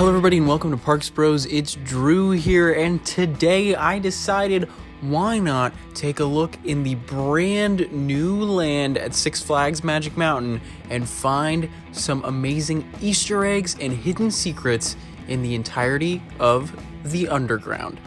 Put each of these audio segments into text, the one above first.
Hello everybody and welcome to Parks Bros. It's Drew here, and today I decided why not take a look in the brand new land at Six Flags Magic Mountain and find some amazing Easter eggs and hidden secrets in the entirety of the underground.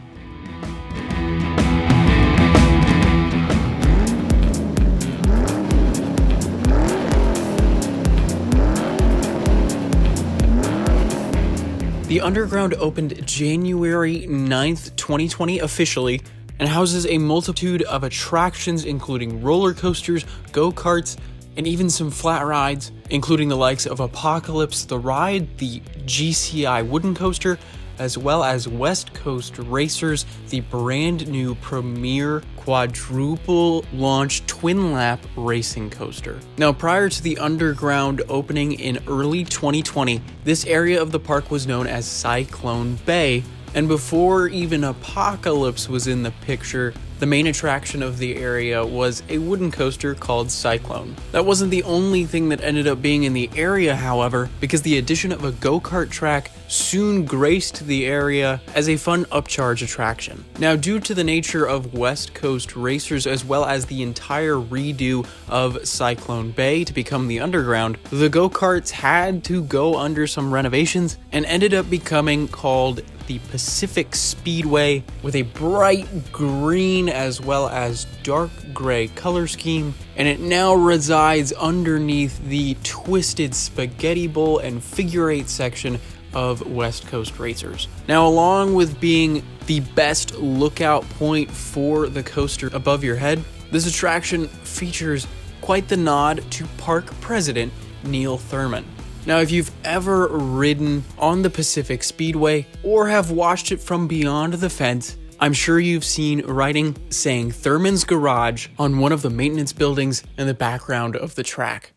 The underground opened January 9th, 2020 officially, and houses a multitude of attractions including roller coasters, go-karts, and even some flat rides, including the likes of Apocalypse the Ride, the GCI wooden coaster, as well as West Coast Racers, the brand new premier quadruple launch twin lap racing coaster. Now, prior to the underground opening in early 2020, this area of the park was known as Cyclone Bay, and before even Apocalypse was in the picture, the main attraction of the area was a wooden coaster called Cyclone. That wasn't the only thing that ended up being in the area, however, because the addition of a go-kart track soon graced the area as a fun upcharge attraction. Now, due to the nature of West Coast Racers as well as the entire redo of Cyclone Bay to become the underground, the go-karts had to go under some renovations and ended up becoming called the Pacific Speedway, with a bright green as well as dark gray color scheme, and it now resides underneath the Twisted Spaghetti Bowl and Figure 8 section of West Coast Racers. Now, along with being the best lookout point for the coaster above your head, this attraction features quite the nod to park president Neil Thurman. Now, if you've ever ridden on the Pacific Speedway or have watched it from beyond the fence, I'm sure you've seen writing saying Thurman's Garage on one of the maintenance buildings in the background of the track.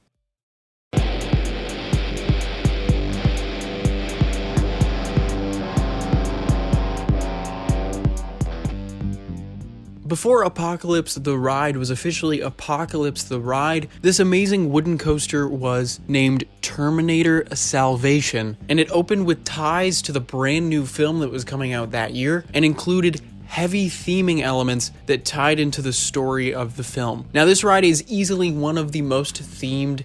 Before Apocalypse the Ride was officially Apocalypse the Ride, this amazing wooden coaster was named Terminator Salvation, and it opened with ties to the brand new film that was coming out that year and included heavy theming elements that tied into the story of the film. Now, this ride is easily one of the most themed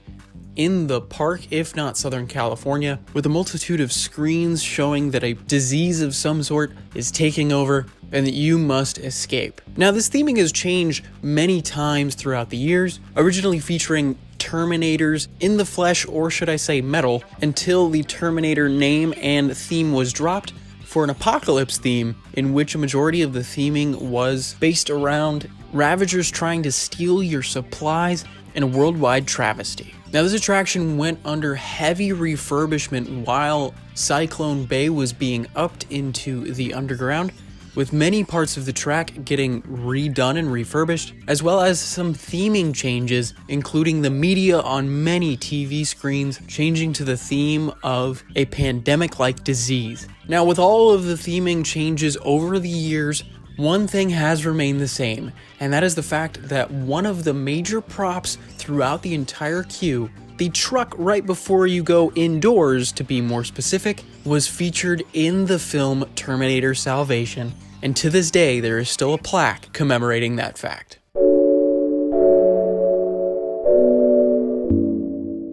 in the park, if not Southern California, with a multitude of screens showing that a disease of some sort is taking over and that you must escape. Now, this theming has changed many times throughout the years, originally featuring Terminators in the flesh, or should I say metal, until the Terminator name and theme was dropped for an Apocalypse theme, in which a majority of the theming was based around Ravagers trying to steal your supplies in a worldwide travesty. Now, this attraction went under heavy refurbishment while Cyclone Bay was being upped into the underground, with many parts of the track getting redone and refurbished, as well as some theming changes, including the media on many TV screens changing to the theme of a pandemic-like disease. Now, with all of the theming changes over the years, one thing has remained the same, and that is the fact that one of the major props throughout the entire queue, the truck right before you go indoors to be more specific, was featured in the film Terminator Salvation, and to this day there is still a plaque commemorating that fact.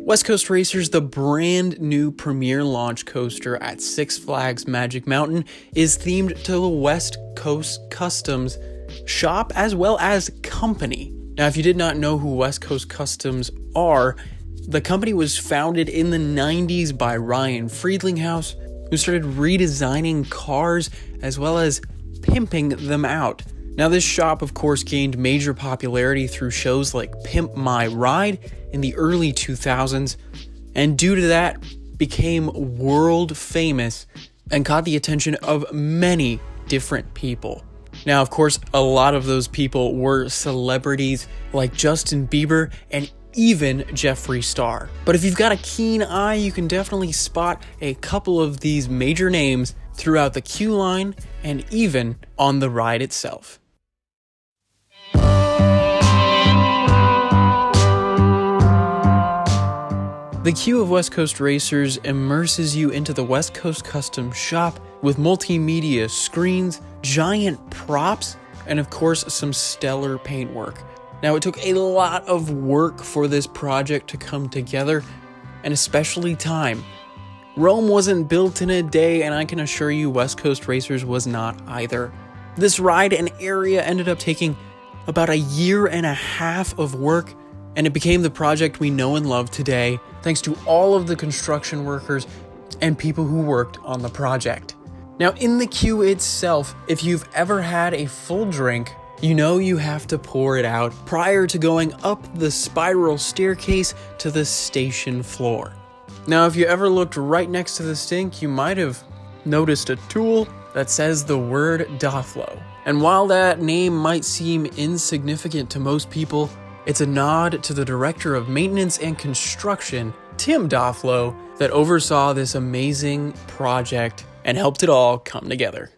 West Coast Racers, the brand new premier launch coaster at Six Flags Magic Mountain, is themed to the West Coast Customs shop as well as company. Now, if you did not know who West Coast Customs are, the company was founded in the 90s by Ryan Friedlinghouse, who started redesigning cars as well as pimping them out. Now, this shop, of course, gained major popularity through shows like Pimp My Ride in the early 2000s, and due to that, became world famous and caught the attention of many different people. Now, of course, a lot of those people were celebrities like Justin Bieber and even Jeffree Star. But if you've got a keen eye, you can definitely spot a couple of these major names throughout the queue line and even on the ride itself. The queue of West Coast Racers immerses you into the West Coast Custom shop with multimedia screens, giant props, and of course some stellar paintwork. Now, it took a lot of work for this project to come together, and especially time. Rome wasn't built in a day, and I can assure you West Coast Racers was not either. This ride and area ended up taking about a year and a half of work, and it became the project we know and love today, thanks to all of the construction workers and people who worked on the project. Now, in the queue itself, if you've ever had a full drink, you know you have to pour it out prior to going up the spiral staircase to the station floor. Now, if you ever looked right next to the sink, you might have noticed a tool that says the word Dothlo. And while that name might seem insignificant to most people, it's a nod to the director of maintenance and construction, Tim Dothlo, that oversaw this amazing project and helped it all come together.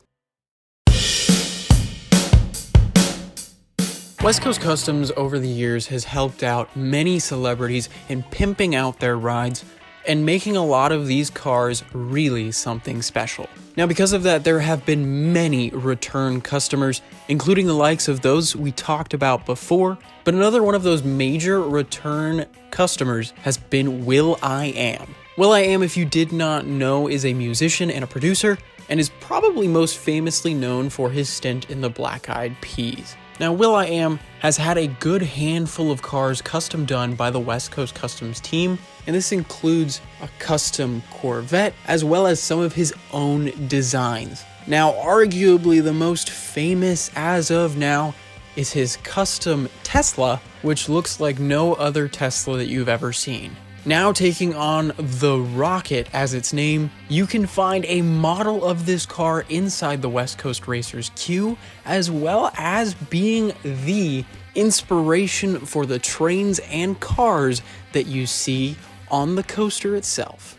West Coast Customs over the years has helped out many celebrities in pimping out their rides and making a lot of these cars really something special. Now, because of that, there have been many return customers, including the likes of those we talked about before, but another one of those major return customers has been will.i.am. will.i.am, if you did not know, is a musician and a producer, and is probably most famously known for his stint in the Black Eyed Peas. Now, will.i.am has had a good handful of cars custom done by the West Coast Customs team, and this includes a custom Corvette as well as some of his own designs. Now, arguably the most famous as of now is his custom Tesla, which looks like no other Tesla that you've ever seen. Now taking on the Rocket as its name, you can find a model of this car inside the West Coast Racers queue, as well as being the inspiration for the trains and cars that you see on the coaster itself.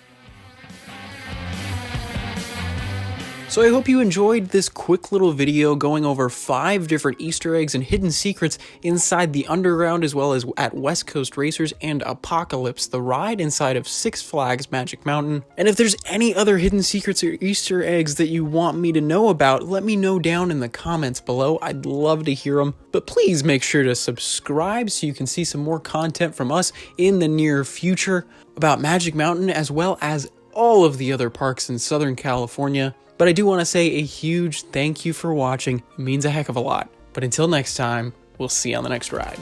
So I hope you enjoyed this quick little video going over 5 different Easter eggs and hidden secrets inside the underground, as well as at West Coast Racers and Apocalypse, the ride inside of Six Flags Magic Mountain. And if there's any other hidden secrets or Easter eggs that you want me to know about, let me know down in the comments below. I'd love to hear them. But please make sure to subscribe so you can see some more content from us in the near future about Magic Mountain, as well as all of the other parks in Southern California. But I do want to say a huge thank you for watching. It means a heck of a lot. But until next time, we'll see you on the next ride.